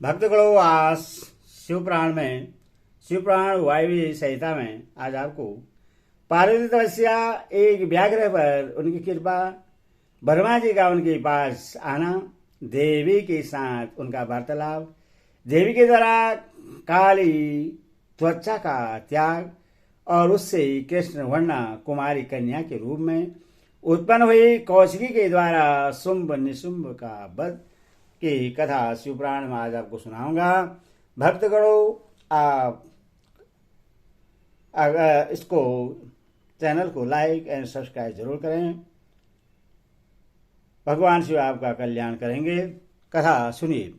भक्तगणों, आज शिवपुराण वायवी संहिता में आज आपको पार्वती तपस्या, एक व्याघ्र पर उनकी कृपा, ब्रह्मा जी का उनके पास आना, देवी के साथ उनका वार्तालाप, देवी के द्वारा काली त्वचा का त्याग और उससे कृष्ण वर्णा कुमारी कन्या के रूप में उत्पन्न हुई कौशिकी के द्वारा शुंभ निशुंभ का वध की कथा शिवपुराण में आज आपको सुनाऊंगा। भक्तगणों, आप इसको चैनल को लाइक एंड सब्सक्राइब जरूर करें। भगवान शिव आपका कल्याण करेंगे। कथा सुनिए।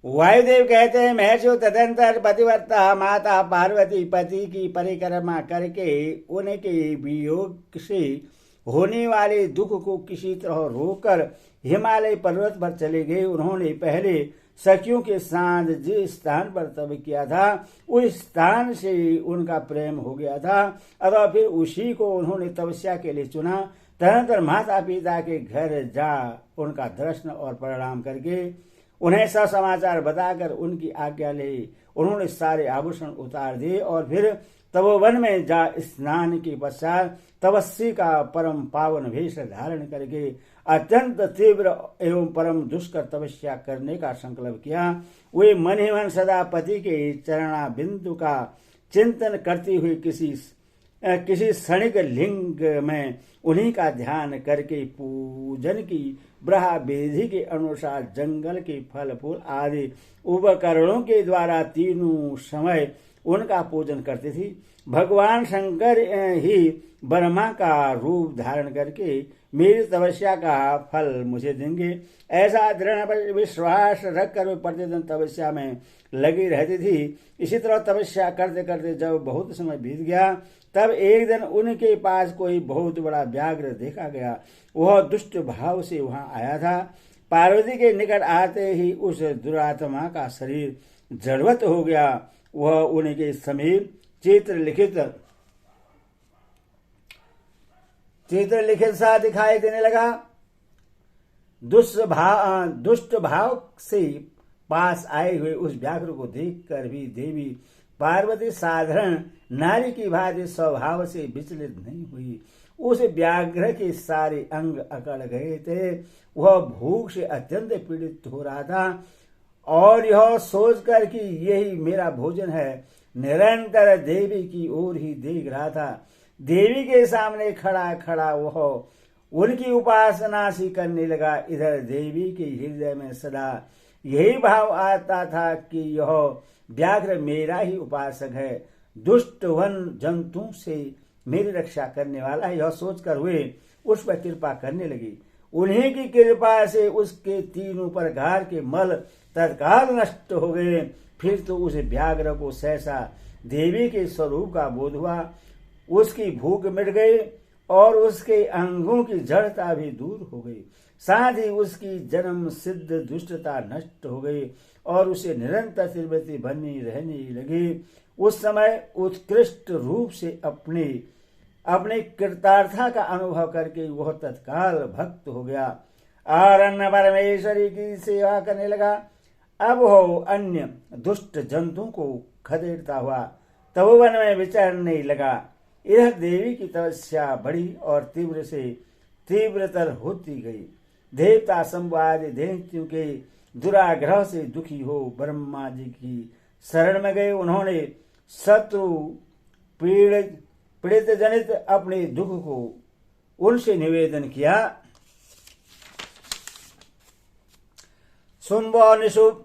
वायुदेव कहते हैं, महर्षियों, तदंतर पतिव्रता माता पार्वती पति की परिक्रमा करके उनके वियोग से होने वाले दुख को किसी तरह रोककर हिमालय पर्वत पर चले गए। उन्होंने पहले सखियों के साथ जिस स्थान पर तप किया था उस स्थान से उनका प्रेम हो गया था, अतः फिर उसी को उन्होंने तपस्या के लिए चुना। तदनंतर माता पिता के घर जा उनका दर्शन और प्रणाम करके उन्हें सब समाचार बताकर उनकी आज्ञा ले उन्होंने सारे आभूषण उतार दिए और फिर तपोवन में जा स्नान के पश्चात तपस्वी का परम पावन वेश धारण करके अत्यंत तीव्र एवं परम दुष्कर तपस्या करने का संकल्प किया। वे मन ही मन सदा पति के चरणा बिंदु का चिंतन करती हुई किसी क्षणिक लिंग में उन्हीं का ध्यान करके पूजन की ब्रहा विधि के अनुसार जंगल के फल फूल आदि उपकरणों के द्वारा तीनों समय उनका पूजन करती थी। भगवान शंकर ही ब्रह्मा का रूप धारण करके मेरी तपस्या का फल मुझे देंगे, ऐसा दृढ़ विश्वास रखकर वे प्रतिदिन तपस्या में लगी रहती थी। इसी तरह तपस्या करते करते जब बहुत समय बीत गया, तब एक दिन उनके पास कोई बहुत बड़ा व्याघ्र देखा गया। वह दुष्ट भाव से वहां आया था। पार्वती के निकट आते ही उस दुरात्मा का शरीर जड़वत हो गया। वह उनके समीप चित्रलिखित सा दिखाई देने लगा। दुष्ट भाव से पास आए हुए उस व्याघ्र को देखकर भी देवी पार्वती साधारण नारी की भांति स्वभाव से विचलित नहीं हुई। उस व्याघ्र के सारे अंग अकड़ गए थे। वह भूख से अत्यंत पीड़ित हो रहा था और यह सोचकर कि यही मेरा भोजन है, निरंतर देवी की ओर ही देख रहा था। देवी के सामने खड़ा खड़ा वह उनकी उपासना सी करने लगा। इधर देवी के हृदय में सदा यही भाव आता था कि यह व्याघ्र मेरा ही उपासक है, दुष्ट वन जंतु से मेरी रक्षा करने वाला है। यह सोचकर वे उस पर कृपा करने लगी। उन्हीं की कृपा से उसके तीनों प्रकार के मल तत्काल नष्ट हो गए। फिर तो उस व्याघ्र को सहसा देवी के स्वरूप का बोध हुआ। उसकी भूख मिट गई और उसके अंगों की जड़ता भी दूर हो गई। साथ ही उसकी जन्म सिद्ध दुष्टता नष्ट हो गई और उसे निरंतर श्रीमती बनी रहने लगी। उस समय उत्कृष्ट रूप से अपने कृतार्था का अनुभव करके वह तत्काल भक्त हो गया और अन्न परमेश्वरी की सेवा करने लगा। अब वह अन्य दुष्ट जंतुओं को खदेड़ता हुआ तपोवन में विचरने लगा। यह देवी की तपस्या बढ़ी और तीव्र से तीव्रतर होती गई। देवता संवाद दैत्यों के दुराग्रह से दुखी हो ब्रह्मा जी की शरण में गए। उन्होंने शत्रु पीड़ित जनित अपने दुख को उनसे निवेदन किया। शुंभ और निशुंभ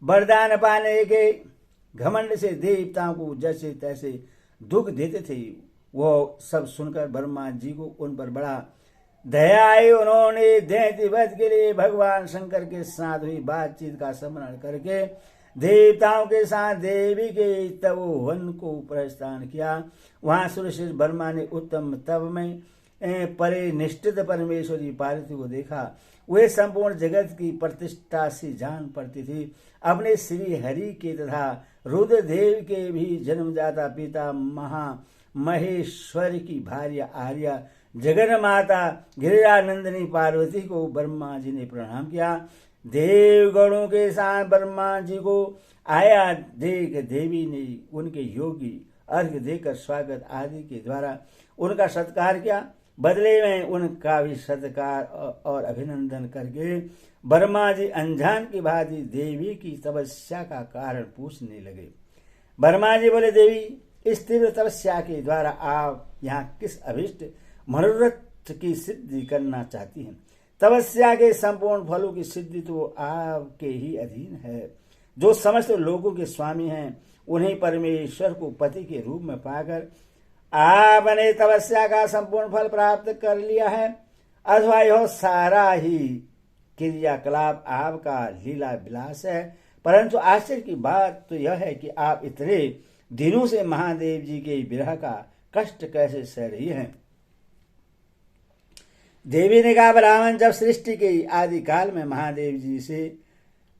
वरदान पाने के घमंड से देवताओं को जैसे तैसे दुख देते थे। वो सब सुनकर ब्रह्मा जी को उन पर बड़ा दया आई। उन्होंने दैत्य वध के लिए भगवान शंकर के साथ हुई बातचीत का स्मरण करके देवताओं के साथ देवी के तपोवन को प्रस्थान किया। वहां सुरश्रेष्ठ ब्रह्मा ने उत्तम तप में परिनिष्ठित परमेश्वरी पार्वती को देखा। वे संपूर्ण जगत की प्रतिष्ठा से जान पड़ती थी। अपने श्री हरि के तथा रुद्रदेव के भी जन्मदाता पिता महेश्वर की भार्या आर्या जगन माता गिरिरानंदिनी पार्वती को ब्रह्मा जी ने प्रणाम किया। देवगणों के साथ ब्रह्मा जी को आया देख देवी ने उनके योगी अर्घ्य देकर स्वागत आदि के द्वारा उनका सत्कार किया। बदले में उनका भी सत्कार और अभिनंदन करके ब्रह्मा जी अनजान की भांति देवी की तपस्या का कारण पूछने लगे। ब्रह्मा जी बोले, देवी, इस तीव्र तपस्या के द्वारा आप यहाँ किस अभिष्ट मनोरथ की सिद्धि करना चाहती हैं? तपस्या के संपूर्ण फलों की सिद्धि तो आपके ही अधीन है। जो समस्त लोगों के स्वामी हैं, उन्हें परमेश्वर को पति के रूप में पाकर आपने तपस्या का संपूर्ण फल प्राप्त कर लिया है, अथवा यह सारा ही क्रियाकलाप आपका लीला विलास है। परंतु आश्चर्य की बात तो यह है कि आप इतने दिनों से महादेव जी के विरह का कष्ट कैसे सह रही हैं? देवी ने कहा, ब्राह्मण, जब सृष्टि के आदि काल में महादेव जी से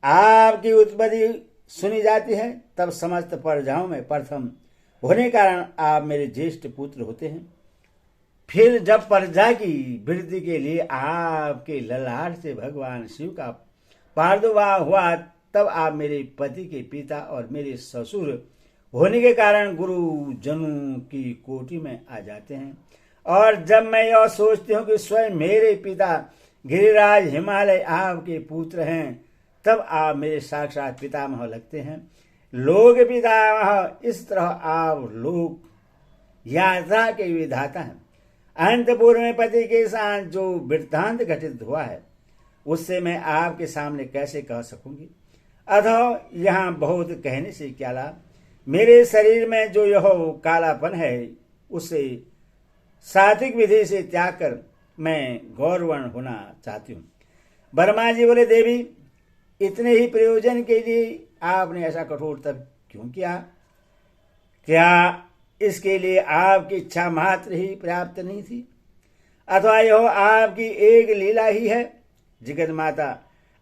आपकी उत्पत्ति सुनी जाती है, तब समस्त प्रजाओं में प्रथम होने कारण आप मेरे ज्येष्ठ पुत्र होते हैं। फिर जब प्रजा की वृद्धि के लिए आपके ललाट से भगवान शिव का प्रादुर्भाव हुआ, तब आप मेरे पति के पिता और मेरे ससुर होने के कारण गुरुजनों की कोटि में आ जाते हैं। और जब मैं यह सोचती हूँ कि स्वयं मेरे पिता गिरिराज हिमालय आपके पुत्र हैं, तब आप मेरे साक्षात पितामह लगते हैं। लोक पितामह, इस तरह आप लोक यात्रा के विधाता हैं। अंतपुर में पति के साथ जो वृत्तांत घटित हुआ है, उससे मैं आपके सामने कैसे कह सकूंगी? अतः यहाँ बहुत कहने से क्या लाभ? मेरे शरीर में जो यह कालापन है, उसे सात्विक विधि से त्याग कर मैं गौरवर्ण होना चाहती हूँ। ब्रह्मा जी बोले, देवी, इतने ही प्रयोजन के लिए आपने ऐसा कठोर तप क्यों किया? क्या इसके लिए आपकी इच्छा मात्र ही पर्याप्त नहीं थी, अथवा यह आपकी एक लीला ही है? जगत माता,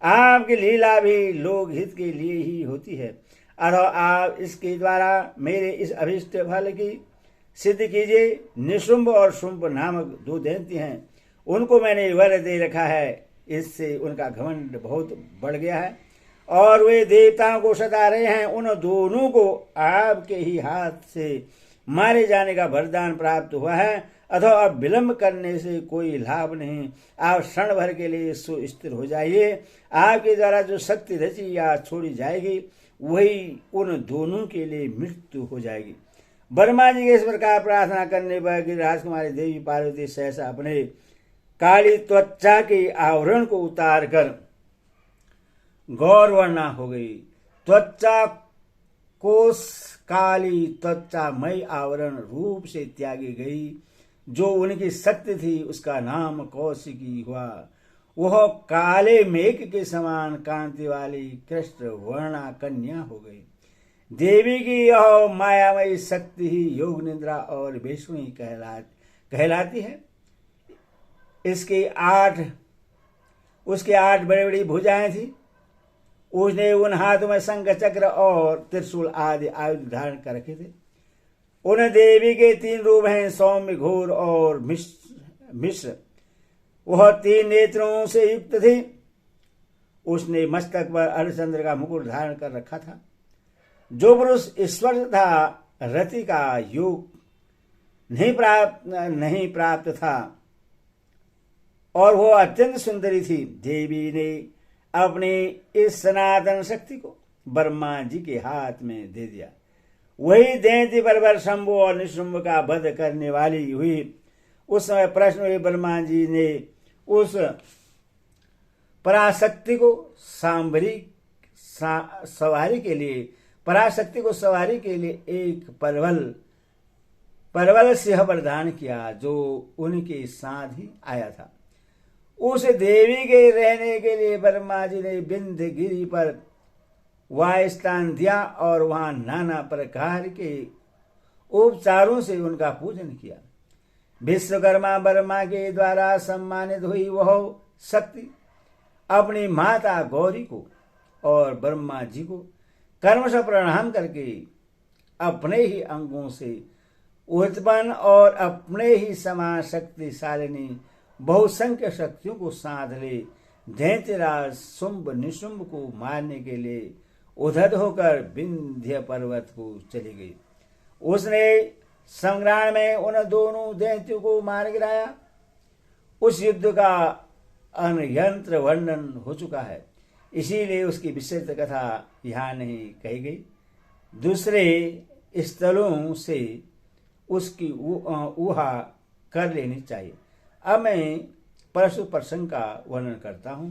आपकी लीला भी लोक हित के लिए ही होती है, अथवा आप इसके द्वारा मेरे इस अभिष्ट फल की सिद्ध कीजिए। निशुंभ और शुंभ नामक दो दैत्य हैं, उनको मैंने वर दे रखा है। इससे उनका घमंड बहुत बढ़ गया है और वे देवताओं को सता रहे हैं। उन दोनों को आपके ही हाथ से मारे जाने का वरदान प्राप्त हुआ है, अथवा अब विलंब करने से कोई लाभ नहीं। आप क्षण भर के लिए सुस्थिर हो जाइए। आपके द्वारा जो शक्ति रची या छोड़ी जाएगी, वही उन दोनों के लिए मृत्यु हो जाएगी। ब्रह्मा जी के इस प्रकार प्रार्थना करने पर कि राजकुमारी देवी पार्वती सहसा अपने काली त्वचा के आवरण को उतार कर गौरवर्णा हो गई। त्वचा कोष काली त्वचामय आवरण रूप से त्यागी गई। जो उनकी शक्ति थी, उसका नाम कौशिकी हुआ। वह काले मेघ के समान कांति वाली कृष्ण वर्णा कन्या हो गई। देवी की यह मायामयी शक्ति ही योग निद्रा और वैष्णवी कहलाती है। उसके 8 बड़ी बड़ी भुजाएं थी। उसने उन हाथों में शंख चक्र और त्रिशूल आदि आयुध धारण कर रखे थे। उन देवी के 3 रूप हैं, सौम्य, घोर और मिश्र। वह 3 नेत्रों से युक्त थी। उसने मस्तक पर अर्धचंद्र का मुकुट धारण कर रखा था। जो पुरुष ईश्वर था, रति का योग नहीं प्राप्त था और वो अत्यंत सुंदरी थी। देवी ने अपनी इस सनातन शक्ति को ब्रह्मा जी के हाथ में दे दिया। वही दैत्य बर्बर शंभु और निशुंभ का वध करने वाली हुई। उस समय प्रश्न हुए, ब्रह्मा जी ने उस पराशक्ति को सवारी के लिए एक परवल सिंह प्रदान किया, जो उनके साथ ही आया था। उस देवी के रहने के लिए ब्रह्मा जी ने विंध्य गिरी पर वायुस्थान दिया और वहां नाना प्रकार के उपचारों से उनका पूजन किया। विश्वकर्मा ब्रह्मा के द्वारा सम्मानित हुई वह शक्ति अपनी माता गौरी को और ब्रह्मा जी को कर्मश प्रणाम करके अपने ही अंगों से उत्पन्न और अपने ही समान शक्तिशालिनी बहुसंख्य शक्तियों को साध ले दैत्यराज शुंभ निशुंभ को मारने के लिए उद्धत होकर विंध्य पर्वत को चली गई। उसने संग्राम में उन दोनों दैत्यों को मार गिराया। उस युद्ध का अनयंत्र वर्णन हो चुका है, इसीलिए उसकी विस्तृत कथा यहाँ नहीं कही गई। दूसरे स्थलों से उसकी ऊहा कर लेनी चाहिए। अब मैं परशु प्रसंग का वर्णन करता हूँ।